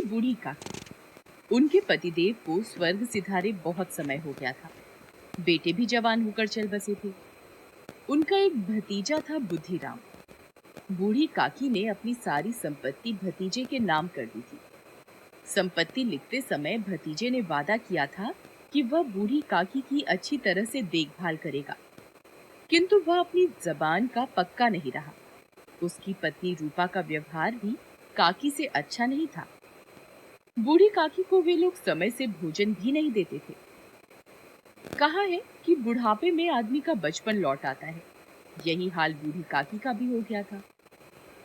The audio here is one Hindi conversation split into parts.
बूढ़ी काकी। उनके पतिदेव को स्वर्ग सिधारे बहुत समय हो गया था। बेटे भी जवान होकर चल बसे थे। उनका एक भतीजा था बुद्धिराम। बूढ़ी काकी ने अपनी सारी संपत्ति भतीजे के नाम कर दी थी। संपत्ति लिखते समय भतीजे ने वादा किया था कि वह बूढ़ी काकी की अच्छी तरह से देखभाल करेगा, किंतु वह अपनी जबान का पक्का नहीं रहा। उसकी पत्नी रूपा का व्यवहार भी काकी से अच्छा नहीं था। बूढ़ी काकी को वे लोग समय से भोजन भी नहीं देते थे। कहा है कि बुढ़ापे में आदमी का बचपन लौट आता है। यही हाल बूढ़ी काकी का भी हो गया था।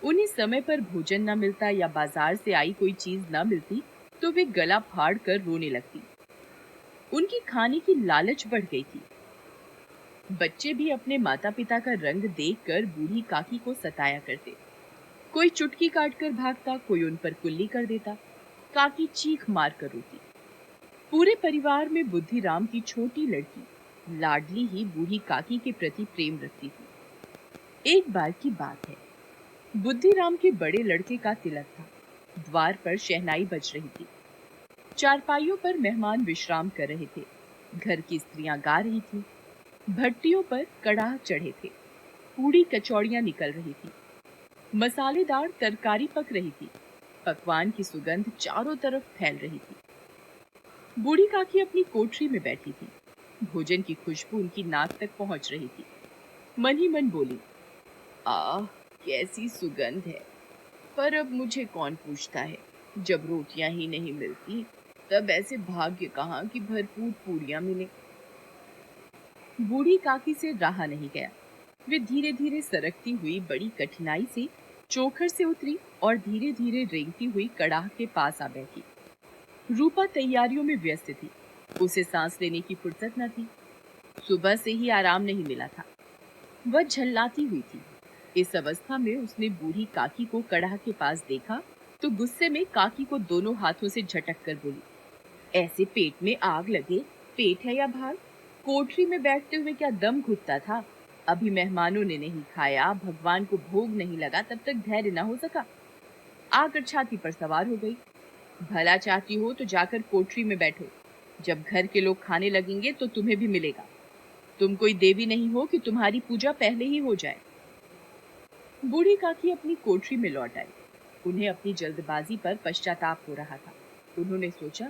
उन्हें समय पर भोजन न मिलता या बाजार से आई कोई चीज न मिलती तो वे गला फाड़ कर रोने लगती। उनकी खाने की लालच बढ़ गई थी। बच्चे भी अपने माता पिता का रंग देखकर बूढ़ी काकी को सताया करते। कोई चुटकी काटकर भागता, कोई उन पर कुल्ली कर देता। काकी चीख मार कर रोती। पूरे परिवार में बुद्धिराम की छोटी लड़की लाडली ही बूढ़ी काकी के प्रति प्रेम रखती थी। एक बार की बात है, बुद्धिराम के बड़े लड़के का तिलक था। द्वार पर शहनाई बज रही थी। चारपाइयों पर मेहमान विश्राम कर रहे थे। घर की स्त्रियां गा रही थीं। भट्टियों पर कड़ाह चढ़े थे। पूड़ी कचौड़ियां निकल रही थी। मसालेदार तरकारी पक रही थी। पकवान की सुगंध चारों तरफ फैल रही थी। बूढ़ी काकी अपनी कोठरी में बैठी थी। भोजन की खुशबू उनकी नाक तक पहुंच रही थी। मन ही मन बोली, आह, कैसी सुगंध है। पर अब मुझे कौन पूछता है। जब रोटियां ही नहीं मिलती तब ऐसे भाग्य कहाँ कि भरपूर पूड़ियां मिले। बूढ़ी काकी से रहा नहीं गया। वे धीरे धीरे सरकती हुई बड़ी कठिनाई से चोखर से उतरी और धीरे धीरे रेंगती हुई कड़ाह के पास आ बैठी। रूपा तैयारियों में व्यस्त थी। उसे सांस लेने की फुर्सत न थी। सुबह से ही आराम नहीं मिला था। वह झल्लाती हुई थी। इस अवस्था में उसने बूढ़ी काकी को कड़ाह के पास देखा तो गुस्से में काकी को दोनों हाथों से झटक कर बोली, ऐसे पेट में आग लगे, पेट है या भाग? कोठरी में बैठते हुए क्या दम घुटता था? अभी मेहमानों ने नहीं खाया, भगवान को भोग नहीं लगा, तब तक धैर्य न हो सका। आकर छाती पर सवार हो गई। भला चाहती हो तो जाकर कोठरी में बैठो। जब घर के लोग खाने लगेंगे तो तुम्हें भी मिलेगा। तुम कोई देवी नहीं हो कि तुम्हारी पूजा पहले ही हो जाए। बूढ़ी काकी अपनी कोठरी में लौट आई। उन्हें अपनी जल्दबाजी पर पश्चाताप हो रहा था। उन्होंने सोचा,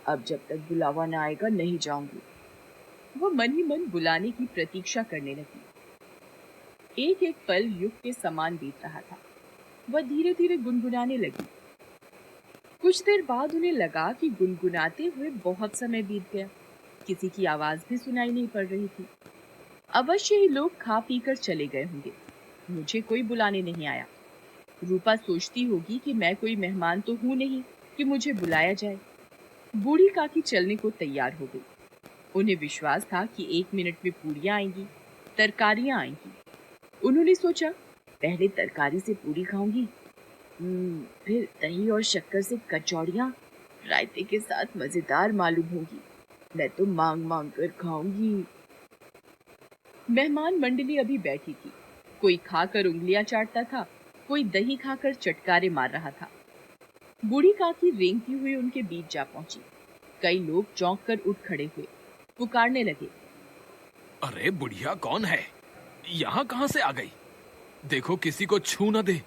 अब जब तक बुलावा न आएगा नहीं जाऊंगी। वो मन ही मन बुलाने की प्रतीक्षा करने लगी। एक एक पल युग के समान बीत रहा था। वह धीरे धीरे गुनगुनाने लगी। कुछ देर बाद उन्हें लगा कि गुनगुनाते हुए बहुत समय बीत गया। किसी की आवाज भी सुनाई नहीं पड़ रही थी। अवश्य ही लोग खा पी कर चले गए होंगे। मुझे कोई बुलाने नहीं आया। रूपा सोचती होगी कि मैं कोई मेहमान तो हूं नहीं कि मुझे बुलाया जाए। बूढ़ी काकी चलने को तैयार हो गई। उन्हें विश्वास था कि 1 मिनट में पूड़ियां आएंगी, तरकारियां आएंगी। उन्होंने सोचा, पहले तरकारी से पूड़ी खाऊंगी, फिर दही और शक्कर से कचौड़ियां रायते के साथ मजेदार मालूम होगी। मैं तो मांग मांग कर खाऊंगी। मेहमान मंडली अभी बैठी थी। कोई खाकर उंगलियां चाटता था, कोई दही खाकर चटकारे मार रहा था। बूढ़ी काकी रेंगती हुई उनके बीच जा पहुंची। कई लोग चौंक कर उठ खड़े हुए, पुकारने लगे, अरे बुढ़िया कौन है? यहाँ कहाँ से आ गई? देखो किसी को छू न दे।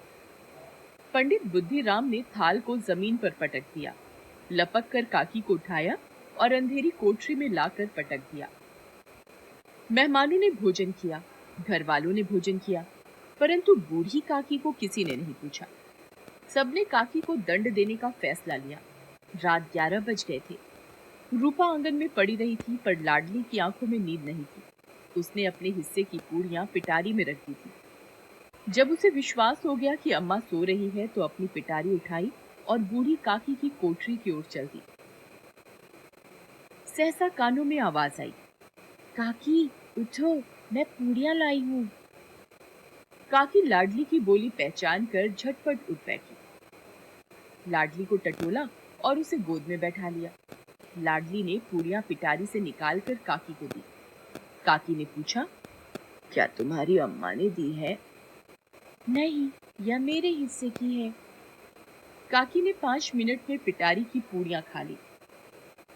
पंडित बुद्धिराम ने थाल को जमीन पर पटक दिया, लपक कर काकी को उठाया और अंधेरी कोठरी में लाकर पटक दिया। मेहमानों ने भोजन किया, घर वालों ने भोजन किया, परंतु बूढ़ी काकी को किसी ने नहीं पूछा। सबने काकी को दंड देने का फैसला लिया। रात 11 बज गए थे। रूपा आंगन में पड़ी रही थी, पर लाडली की आंखों में नींद नहीं थी। उसने अपने हिस्से की पूड़ियां पिटारी में रख दी थी। जब उसे विश्वास हो गया कि अम्मा सो रही है तो अपनी पिटारी उठाई और बूढ़ी काकी की कोठरी की ओर चल दी। सहसा कानों में आवाज आई, काकी उठो, मैं पूड़ियां लाई हूँ। काकी लाडली की बोली पहचान कर झटपट उठ बैठी। लाडली को टटोला और उसे गोद में बैठा लिया। लाडली ने पूड़ियां पिटारी से निकालकर काकी को दी। काकी ने पूछा, क्या तुम्हारी अम्मा ने दी है? नहीं, यह मेरे हिस्से की है। काकी ने 5 मिनट में पिटारी की पूड़ियां खा ली।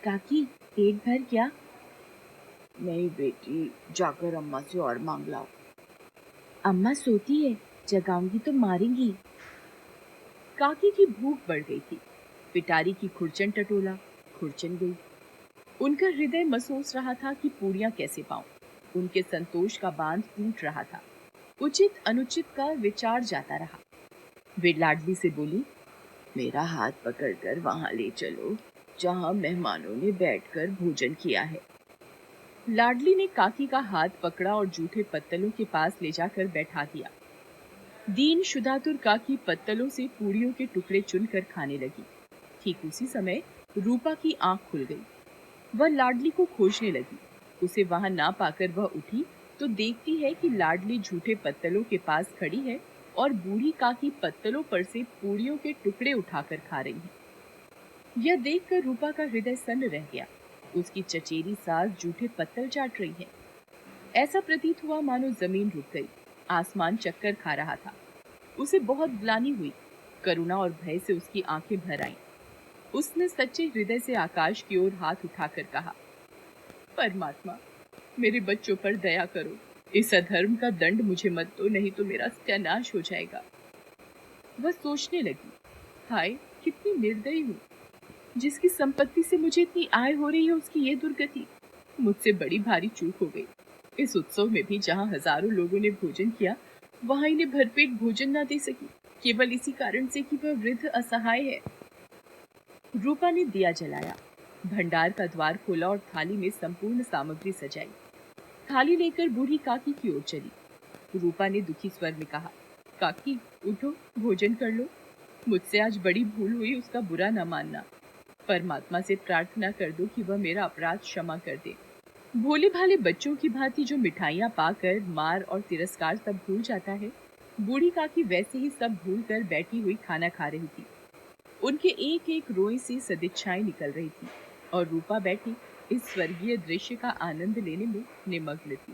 काकी, पेट भर क्या? नहीं बेटी, जाकर अम्मा से और मांग लाओ। अम्मा सोती है, जगाऊंगी तो मारेंगी। काकी की भूख बढ़ गई थी। पिटारी की खुरचन टटोला, खुरचन गई। उनका हृदय महसूस रहा था कि पूड़ियां कैसे पाऊं। उनके संतोष का बांध टूट रहा था। उचित अनुचित का विचार जाता रहा। वे लाडली से बोली, मेरा हाथ पकड़कर वहां ले चलो जहां मेहमानों ने बैठकर भोजन किया है। लाडली ने काकी का हाथ पकड़ा और जूठे पत्तलों के पास ले जाकर बैठा दिया। दीन शुदातुर काकी पत्तलों से पूड़ियों के टुकड़े चुनकर खाने लगी। ठीक उसी समय रूपा की आंख खुल गई। वह लाडली को खोजने लगी। उसे वहां ना पाकर वह उठी तो देखती है कि लाडली झूठे पत्तलों के पास खड़ी है और बूढ़ी काकी पत्तलों पर से पूड़ियों के टुकड़े उठाकर खा रही है। यह देखकर रूपा का हृदय सन्न रह गया। उसकी चचेरी सास जूठे पत्तल चाट रही है। ऐसा प्रतीत हुआ मानो जमीन रुक गई, आसमान चक्कर खा रहा था। उसे बहुत ग्लानि हुई। करुणा और भय से उसकी आंखें भर आईं। उसने सच्चे हृदय से आकाश की ओर हाथ उठाकर कहा, परमात्मा, मेरे बच्चों पर दया करो। इस अधर्म का दंड मुझे मत दो, नहीं तो मेरा सत्यानाश हो जाएगा। वह सोचने लगी, हाय, कितनी निर्दयी हूँ। जिसकी संपत्ति से मुझे इतनी आय हो रही है उसकी ये दुर्गति। मुझसे बड़ी भारी चूक हो गई। इस उत्सव में भी जहाँ हजारों लोगों ने भोजन किया, वहां इन्हें भरपेट भोजन न दे सकी, केवल इसी कारण से कि वह वृद्ध असहाय है। रूपा ने दिया जलाया, भंडार का द्वार खोला और थाली में संपूर्ण सामग्री सजाई। थाली लेकर बूढ़ी काकी की ओर चली। रूपा ने दुखी स्वर में कहा, काकी, उठो, भोजन कर लो। मुझसे आज बड़ी भूल हुई, उसका बुरा न मानना। परमात्मा से प्रार्थना कर दो कि वह मेरा अपराध क्षमा कर दे। भोले भाले बच्चों की भांति जो मिठाइयां पाकर मार और तिरस्कार सब भूल जाता है, बूढ़ी काकी वैसे ही सब भूल कर बैठी हुई खाना खा रही थी। उनके एक एक रोए से सदिच्छाएं निकल रही थी और रूपा बैठी इस स्वर्गीय दृश्य का आनंद लेने में निमग्न थी।